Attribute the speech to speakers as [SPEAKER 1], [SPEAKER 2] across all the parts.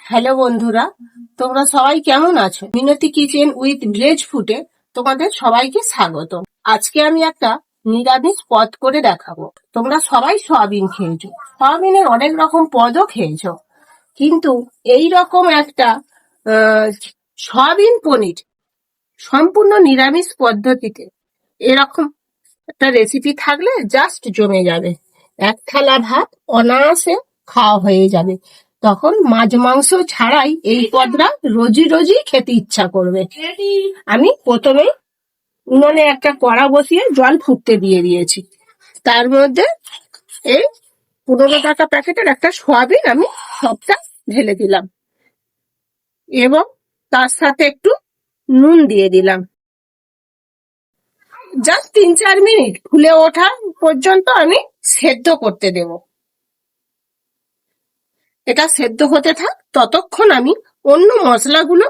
[SPEAKER 1] Hello বন্ধুরা, তোমরা সবাই কেমন আছো? মিনতি কিচেন উইথ ভিলেজ ফুডে তোমাদের সবাইকে স্বাগত। আজকে আমি একটা নিরামিষ পদ করে দেখাবো। তোমরা সবাই সয়াবিন খেয়েছো, সয়াবিনের অনেক রকম পদও খেয়েছো, কিন্তু এই রকম একটা সয়াবিন পনির সম্পূর্ণ নিরামিষ পদ্ধতিতে এরকম একটা রেসিপি থাকলে জাস্ট জমে যাবে। এক থালা ভাত অনায়াসে খাওয়া হয়ে যাবে। তখন মাছ মাংস ছাড়াই এই পদটা রোজই রোজই খেতে ইচ্ছা করবে। আমি প্রথমে উনুনে একটা কড়া বসিয়ে জল ফুটতে দিয়ে দিয়েছি। তার মধ্যে এই 15 টাকা প্যাকেটের একটা সয়াবিন আমি সবটা ঢেলে দিলাম এবং তার সাথে একটু নুন দিয়ে দিলাম। জাস্ট 3-4 মিনিট ফুলে ওঠা পর্যন্ত আমি সেদ্ধ করতে দেব। এটা সেদ্ধ হতে থাক, ততক্ষণ আমি অন্য মশলাগুলো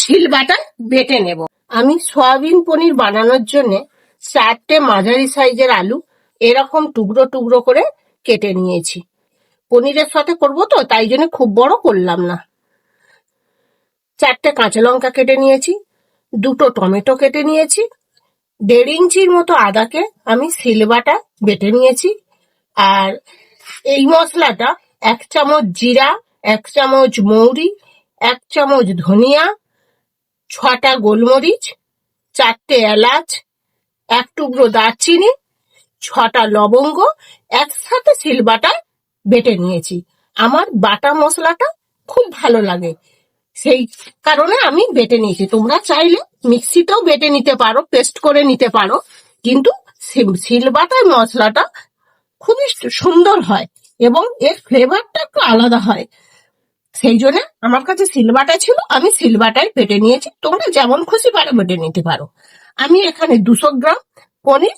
[SPEAKER 1] শিলবাটায় বেটে নেব। আমি সয়াবিন পনির বানানোর জন্য 4টে মাঝারি সাইজের আলু এরকম টুকরো টুকরো করে কেটে নিয়েছি। পনিরের সাথে করব তো, তাই জন্য খুব বড় করলাম না। 4টে কাঁচা লঙ্কা কেটে নিয়েছি, 2টো টমেটো কেটে নিয়েছি, 1.5 ইঞ্চির মতো আদাকে আমি শিলবাটা বেটে নিয়েছি। আর এই মশলাটা 1 চামচ জিরা, 1 চামচ মৌরি, 1 চামচ ধনিয়া, 6টা গোলমরিচ, 4টে এলাচ, 1 টুকরো দারচিনি, 6টা লবঙ্গ একসাথে শিলবাটায় বেটে নিয়েছি। আমার বাটা মশলাটা খুব ভালো লাগে, সেই কারণে আমি বেটে নিয়েছি। তোমরা চাইলে মিক্সিতেও বেটে নিতে পারো, পেস্ট করে নিতে পারো, কিন্তু শিলবাটায় মশলাটা খুবই সুন্দর হয় এবং এর ফ্লেভারটা একটু আলাদা হয়। সেই জন্য আমার কাছে শিলবাটা ছিল, আমি শিলবাটায় বেটে নিয়েছি। তোমরা যেমন খুশি পারো বেটে নিতে পারো। আমি এখানে 200 গ্রাম পনির,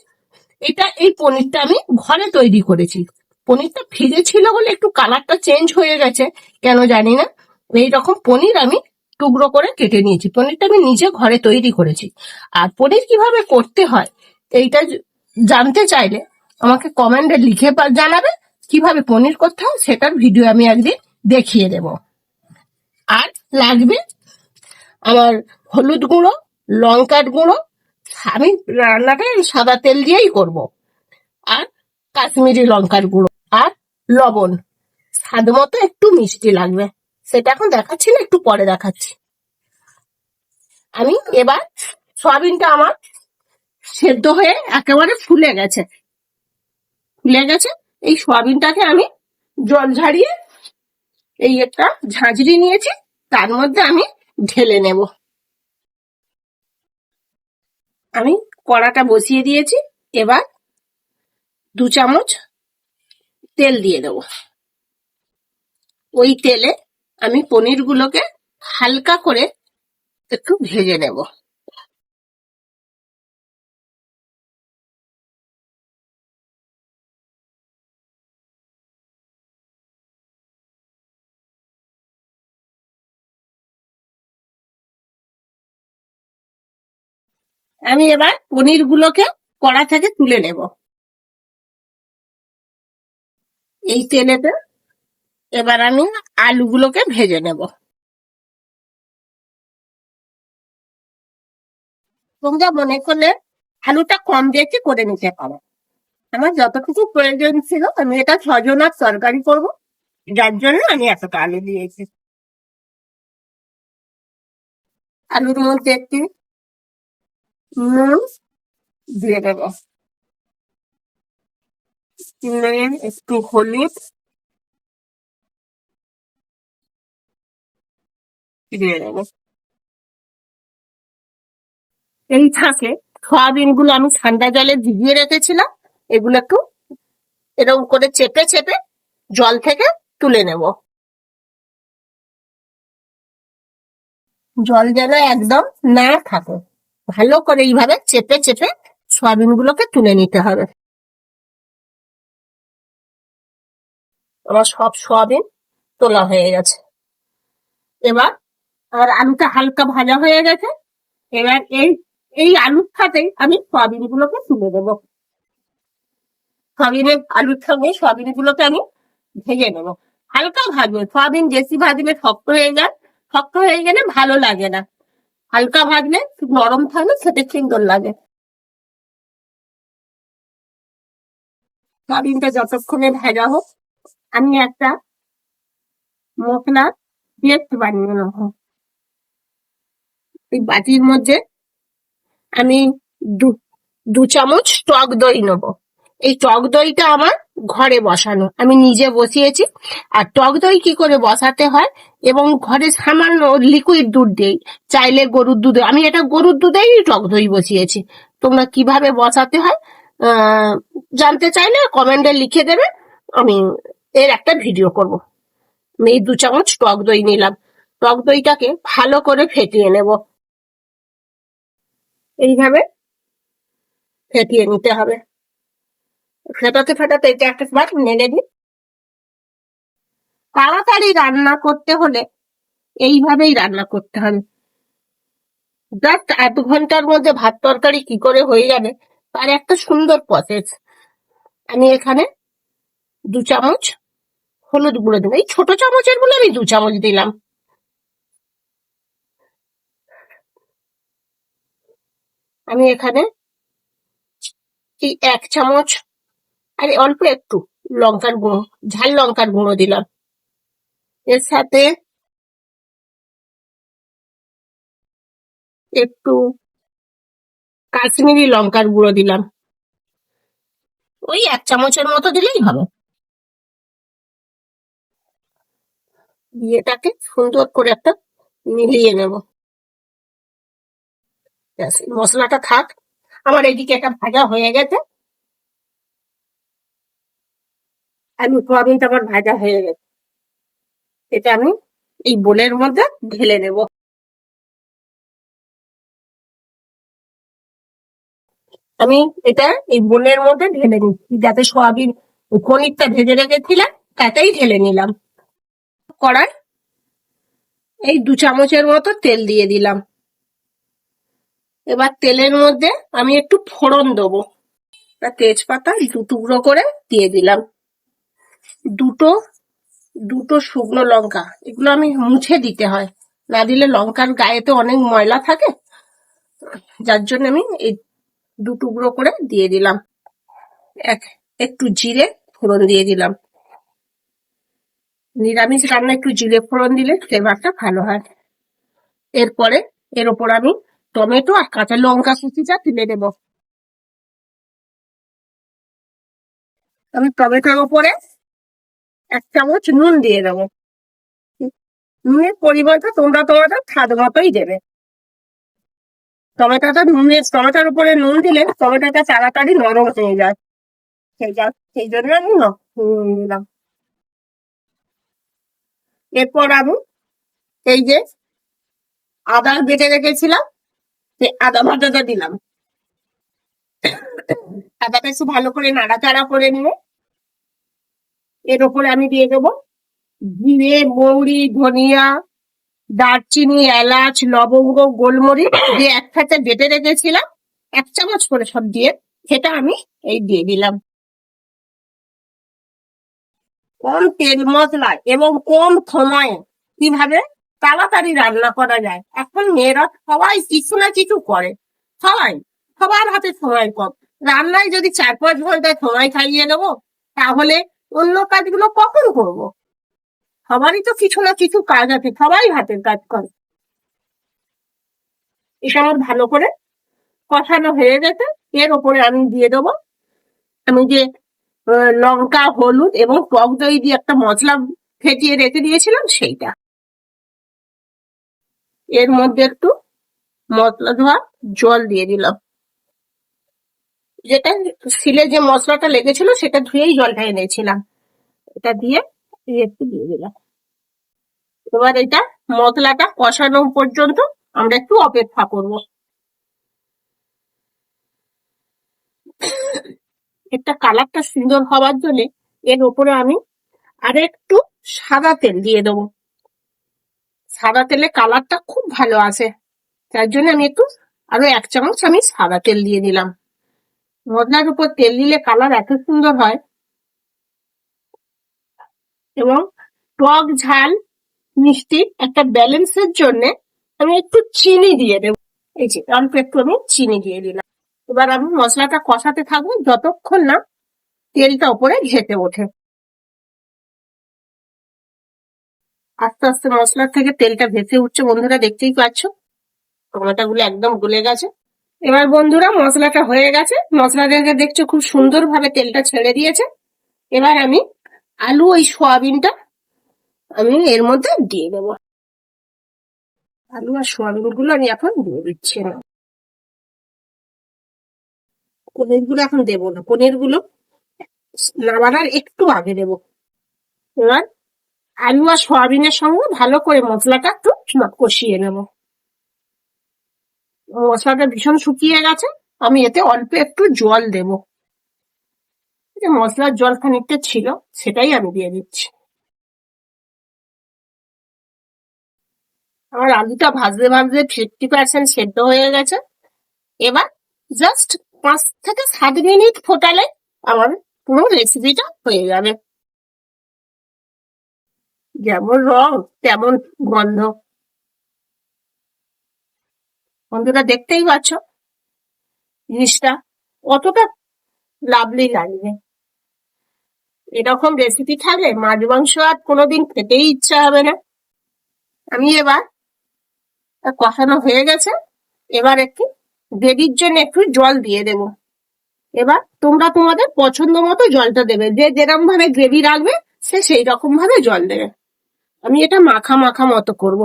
[SPEAKER 1] এই পনিরটা আমি ঘরে তৈরি করেছি। পনিরটা ফ্রিজে ছিল বলে একটু কালারটা চেঞ্জ হয়ে গেছে, কেন জানি না। এইরকম পনির আমি টুকরো করে কেটে নিয়েছি। পনিরটা আমি নিজে ঘরে তৈরি করেছি। আর পনির কিভাবে করতে হয় এইটা জানতে চাইলে আমাকে কমেন্টে লিখে জানাবে। কিভাবে পনির করতে হয় সেটার ভিডিও আমি একদিন দেখিয়ে দেব। আর লাগবে আমার হলুদ গুঁড়ো, লঙ্কার গুঁড়ো, আমি রান্নাটা সাদা তেল দিয়েই করব, আর কাশ্মীরি লঙ্কার গুঁড়ো, আর লবণ, স্বাদ মতো একটু মিষ্টি লাগবে। সেটা এখন দেখাচ্ছি না, একটু পরে দেখাচ্ছি। আমি এবার সয়াবিনটা আমার সেদ্ধ হয়ে একেবারে ফুলে গেছে। এই সয়াবিনটাকে আমি জল ঝাড়িয়ে এই একটা ঝাঁঝরি নিয়েছি, তার মধ্যে আমি ঢেলে নেব। আমি কড়াটা বসিয়ে দিয়েছি, এবার 2 চামচ তেল দিয়ে দেবো। ওই তেলে আমি পনিরগুলোকে হালকা করে একটু ভেজে নেব। আমি এবার পনিরগুলোকে কড়া থেকে তুলে নেব। এই তেলেতে এবার আমি আলুগুলোকে ভেজে নেব। তোমরা মনে করলে আলুটা কম বেশি করে নিতে পারো। আমার যতটুকু প্রয়োজন ছিল, আমি এটা 6 জনের তরকারি করব, যার জন্য আমি এতটা আলু দিয়েছি। আলুর মধ্যে একটু নুন দিয়ে দেব, একটু হলুদ দিয়ে দেবো। এই থাকে সয়াবিন গুলো আমি ঠান্ডা জলে ভিজিয়ে রেখেছিলাম, এগুলো একটু এরকম করে চেপে চেপে জল থেকে তুলে নেব। জল যেন একদম না থাকে, ভালো করে এইভাবে চেপে চেপে সয়াবিন গুলোকে তুলে নিতে হবে। আমার সব সয়াবিন তোলা হয়ে গেছে। এবার আর আলুটা হালকা ভাজা হয়ে গেছে। এবার এই আলুর সাথেই আমি সয়াবিন গুলোকে তুলে দেবো। আলুর সঙ্গে সয়াবিন গুলোকে আমি ভেজে নেবো। হালকা ভাজবে, সয়াবিন বেশি ভাজলে শক্ত হয়ে যায়, শক্ত হয়ে গেলে ভালো লাগে না। হালকা ভাজলে খুব নরম থাকলে খেতে সুন্দর লাগে। সয়াবিনটা যতক্ষণে ভাজা হোক, আমি একটা মশলা পেস্ট বানিয়ে নেবো। এই বাটির মধ্যে আমি দু চামচ টক দই নেবো। এই টক দইটা আমার ঘরে বসানো, আমি নিজে বসিয়েছি। আর টক দই কি করে বসাতে হয় এবং ঘরে সামান্য লিকুইড দুধ দেই, চাইলে গরুর দুধে, আমি এটা গরুর দুধেই টক দই বসিয়েছি। তোমরা কিভাবে বসাতে হয় জানতে চাইলে কমেন্টে লিখে দেবে, আমি এর একটা ভিডিও করব। আমি এই 2 চামচ টক দই নিলাম। টক দইটাকে ভালো করে ফেটিয়ে নেব, এইভাবে ফেটিয়ে নিতে হবে। ফেটাতে ফেটাতে এটা একটা বার নেড়ে দিই। তাড়াতাড়ি রান্না করতে হলে এইভাবেই রান্না করতে হবে। জাস্ট 1/2 ঘন্টার মধ্যে ভাত তরকারি কি করে হয়ে যাবে তার একটা সুন্দর প্রসেস। আমি এখানে 2 চামচ হলুদ গুঁড়ো দেবো, এই ছোট চামচের বলে আমি 2 চামচ দিলাম। আমি এখানে এই 1 চামচ আর অল্প একটু লঙ্কার গুঁড়ো, ঝাল লঙ্কার গুঁড়ো দিলাম। এর সাথে একটু কাশ্মীরি লঙ্কার গুঁড়ো দিলাম, ওই 1 চামচের মতো দিলেই হবে। দিয়ে এটাকে সুন্দর করে একটা মিলিয়ে নেব। ব্যাস, মশলাটা থাক। আমার এদিকে একটা ভাজা হয়ে গেছে, আলু সোয়াবিনটা আমার ভাজা হয়ে গেছে। এটা আমি এই বোলের মধ্যে ঢেলে নেব। আমি এটা এই বোলের মধ্যে ঢেলে নিচ্ছি, যাতে সোয়াবিন পনিরটা ভেজে রেখেছিলাম তাতেই ঢেলে নিলাম। কড়াই এই 2 চামচের মতো তেল দিয়ে দিলাম। এবার তেলের মধ্যে আমি একটু ফোড়ন দেবো। তেজপাতা 2 টুকরো করে দিয়ে দিলাম। দুটো দুটো শুকনো লঙ্কা, এগুলো আমি মুছে দিতে হয়, না দিলে লঙ্কার গায়েতে অনেক ময়লা থাকে, যার জন্য আমি এই 2 টুকরো করে দিয়ে দিলাম। একটু জিরে ফোড়ন দিয়ে দিলাম। নিরামিষ রান্না একটু জিরে ফোড়ন দিলে ফ্লেভারটা ভালো হয়। এরপরে এর ওপর আমি টমেটো আর কাঁচা লঙ্কা কুচিটা তুলে দেব। আমি টমেটোর ওপরে 1 চামচ নুন দিয়ে দেবো। নুনের পরিমাণটা তোমরা তোমাদের স্বাদ মতোই দেবে। টমেটোর উপরে নুন দিলে টমেটোটা তাড়াতাড়ি নরম হয়ে যায়, সেই জন্য আমি নুন দিলাম। এরপর আমি এই যে আদা বেটে রেখেছিলাম, সেই আদা বাটাটা দিলাম। আদাটা একটু ভালো করে নাড়াচাড়া করে নিয়ে এর ওপরে আমি দিয়ে দেবো জিরে, মৌরি, ধনিয়া, দারচিনি, এলাচ, লবঙ্গ, গোলমরিচ দিয়ে একসাথে বেটে রেখেছিলাম, 1 চামচ করে সব দিয়ে সেটা আমি এই দিয়ে দিলাম। কম তেল মশলায় এবং কম সময়ে কিভাবে তাড়াতাড়ি রান্না করা যায়। এখন মেয়েরা সবাই কিছু না কিছু করে, সবার হাতে সময় কম। রান্নায় যদি 4-5 ঘন্টায় সময় খাইয়ে নেবো, তাহলে অন্য কাজগুলো কখন করব? সবারই তো কিছু না কিছু কাজ আছে, সবাই হাতের কাজ করে। এটা আমার ভালো করে কষানো হয়ে গেছে। এর ওপরে আমি দিয়ে দেবো আমি যে লঙ্কা, হলুদ এবং টক দই দিয়ে একটা মশলা ফেটিয়ে রেখে দিয়েছিলাম সেইটা। এর মধ্যে একটু মশলা ধোয়া জল দিয়ে দিলাম, যেটা শিলে যে মশলাটা লেগেছিল সেটা ধুয়েই জলটা এনেছিলাম, এটা দিয়ে একটু দিয়ে দিলাম। এবার এটা মশলাটা কষানো পর্যন্ত আমরা একটু অপেক্ষা করব। একটা কালারটা সুন্দর হওয়ার জন্য এর উপরে আমি আরেকটু সাদা তেল দিয়ে দেবো। সাদা তেলে কালারটা খুব ভালো আসে, তার জন্য আমি একটু আরো 1 চামচ আমি সাদা তেল দিয়ে দিলাম। মশলার উপর তেল দিলে কালার এত সুন্দর হয় এবং টক ঝাল মিষ্টি একটা ব্যালেন্সের জন্য আমি একটু চিনি দিয়ে দেবো। এই যে অল্প একটু আমি চিনি দিয়ে দিলাম। এবার আমি মশলাটা কষাতে থাকবো যতক্ষণ না তেলটা উপরে ঘেটে ওঠে। আস্তে আস্তে মশলার থেকে তেলটা ভেসে উঠছে বন্ধুরা, দেখতেই পাচ্ছ টমেটোগুলো একদম গলে গেছে। এবার বন্ধুরা মশলাটা হয়ে গেছে, মশলা থেকে দেখছো খুব সুন্দর ভাবে তেলটা ছেড়ে দিয়েছে। এবার আমি আলু ওই সয়াবিনটা আমি এর মধ্যে দিয়ে দেবো। আলু আর সয়াবিন গুলো আমি এখন দিয়ে দিচ্ছি না, পনির গুলো এখন দেবো না, পনির গুলো নামানোর একটু আগে দেবো। এবার আলু আর সয়াবিনের সঙ্গে ভালো করে মশলাটা একটু কষিয়ে নেবো। মশলাটা ভীষণ শুকিয়ে গেছে, আমি এতে অল্প একটু জল দেবো। যে মশলার জল খানিকটা ছিল সেটাই আমি দিয়ে দিচ্ছি। আমার আলুটা ভাজতে ভাজতে 50% সেদ্ধ হয়ে গেছে। এবার জাস্ট 5 থেকে 7 মিনিট ফোটালে আমার পুরো রেসিপিটা হয়ে যাবে। যেমন রং তেমন গন্ধ, বন্ধুরা দেখতেই পাচ্ছ জিনিসটা কতটা লাভলি লাগবে। এরকম রেসিপি থাকলে মাছ মাংস আর কোনোদিন খেতেই ইচ্ছা হবে না। আমি এবার কষানো হয়ে গেছে, এবার একটু গ্রেভির জন্য একটু জল দিয়ে দেব। এবার তোমরা তোমাদের পছন্দ মতো জলটা দেবে, যে যেরকম ভাবে গ্রেভি রাখবে সে সেই রকম ভাবে জল দেবে। আমি এটা মাখা মাখা মতো করব,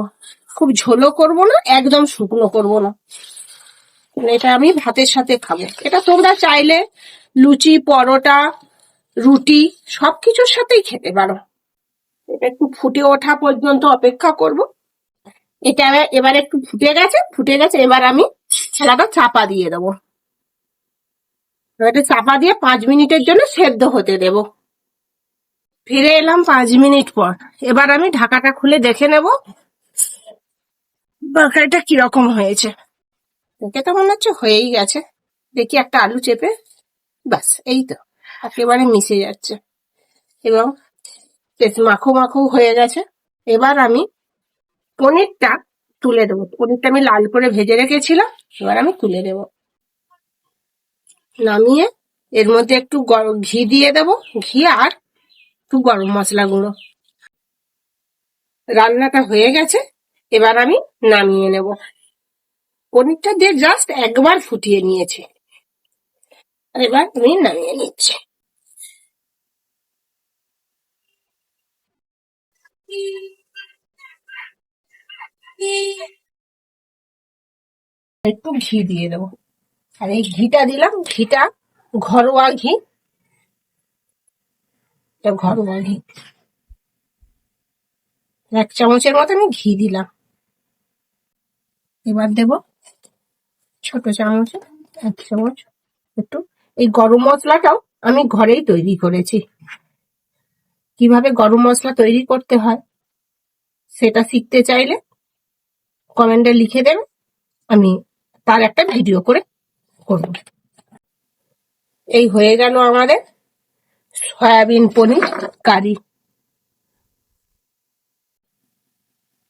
[SPEAKER 1] খুব ঝোলও করব না, একদম শুকনো করব না। এটা আমি ভাতের সাথে খাবো। এটা তোমরা চাইলে লুচি পরোটা রুটি সবকিছুর সাথেই খেতে পারো। এটা একটু ফুটে ওঠা পর্যন্ত অপেক্ষা করব। এটা এবার একটু ফুটে গেছে, এবার আমি ছেলাটা চাপা দিয়ে দেবো। এটা চাপা দিয়ে 5 মিনিটের জন্য সেদ্ধ হতে দেব। ফিরে এলাম 5 মিনিট পর। এবার আমি ঢাকাটা খুলে দেখে নেব তরকারিটা কিরকম হয়েছে। দেখে তো মনে হচ্ছে হয়েই গেছে। দেখি একটা আলু চেপে, ব্যাস এই তো একেবারে মিশে যাচ্ছে এবং বেশ মাখো মাখো হয়ে গেছে। এবার আমি পনিরটা তুলে দেবো। পনিরটা আমি লাল করে ভেজে রেখেছিলাম, এবার আমি তুলে দেব। নামিয়ে এর মধ্যে একটু ঘি দিয়ে দেব, ঘি আর একটু গরম মশলা গুঁড়ো। রান্নাটা হয়ে গেছে, এবার আমি নামিয়ে নেব। পনিরটা দিয়ে জাস্ট একবার ফুটিয়ে নিয়েছি, এবার আমি নামিয়ে নিচ্ছি। একটু ঘি দিয়ে দেবো, আর এই ঘিটা দিলাম, ঘিটা ঘরোয়া ঘি, ঘরোয়া ঘি 1 চামচের মতো আমি ঘি দিলাম। এবার দেব ছোট চামচে 1 চামচ একটু। এই গরম মশলাটাও আমি ঘরেই তৈরি করেছি। কিভাবে গরম মশলা তৈরি করতে হয় সেটা শিখতে চাইলে কমেন্টে লিখে দেবে, আমি তার একটা ভিডিও করে করব। এই হয়ে গেল আমাদের সয়াবিন পনির কারি।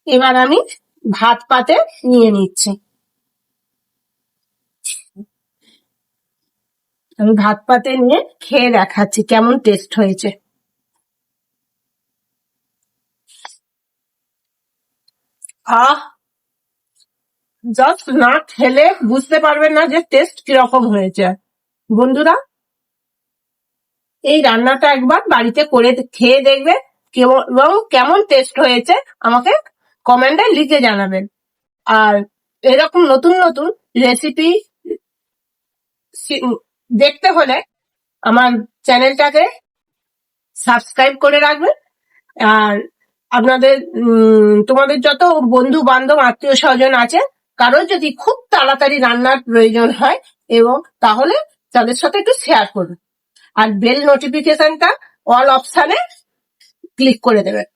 [SPEAKER 1] এবার আমি ভাত পাতে নিয়ে নিচ্ছি। আমি ভাত পাতে নিয়ে খেয়ে দেখাচ্ছি কেমন টেস্ট হয়েছে। আহ, জাস্ট না খেলে বুঝতে পারবেন না যে টেস্ট কিরকম হয়েছে। বন্ধুরা এই রান্নাটা একবার বাড়িতে করে খেয়ে দেখবে এবং কেমন টেস্ট হয়েছে আমাকে কমেন্টে লিখে জানাবেন। আর এরকম নতুন নতুন রেসিপি দেখতে হলে আমার চ্যানেলটাকে সাবস্ক্রাইব করে রাখবেন। আর আপনাদের তোমাদের যত বন্ধু বান্ধব আত্মীয় স্বজন আছে কারোর যদি খুব তাড়াতাড়ি রান্নার প্রয়োজন হয় এবং তাহলে তাদের সাথে একটু শেয়ার করুন। আর বেল নোটিফিকেশনটা অল অপশানে ক্লিক করে দেবেন।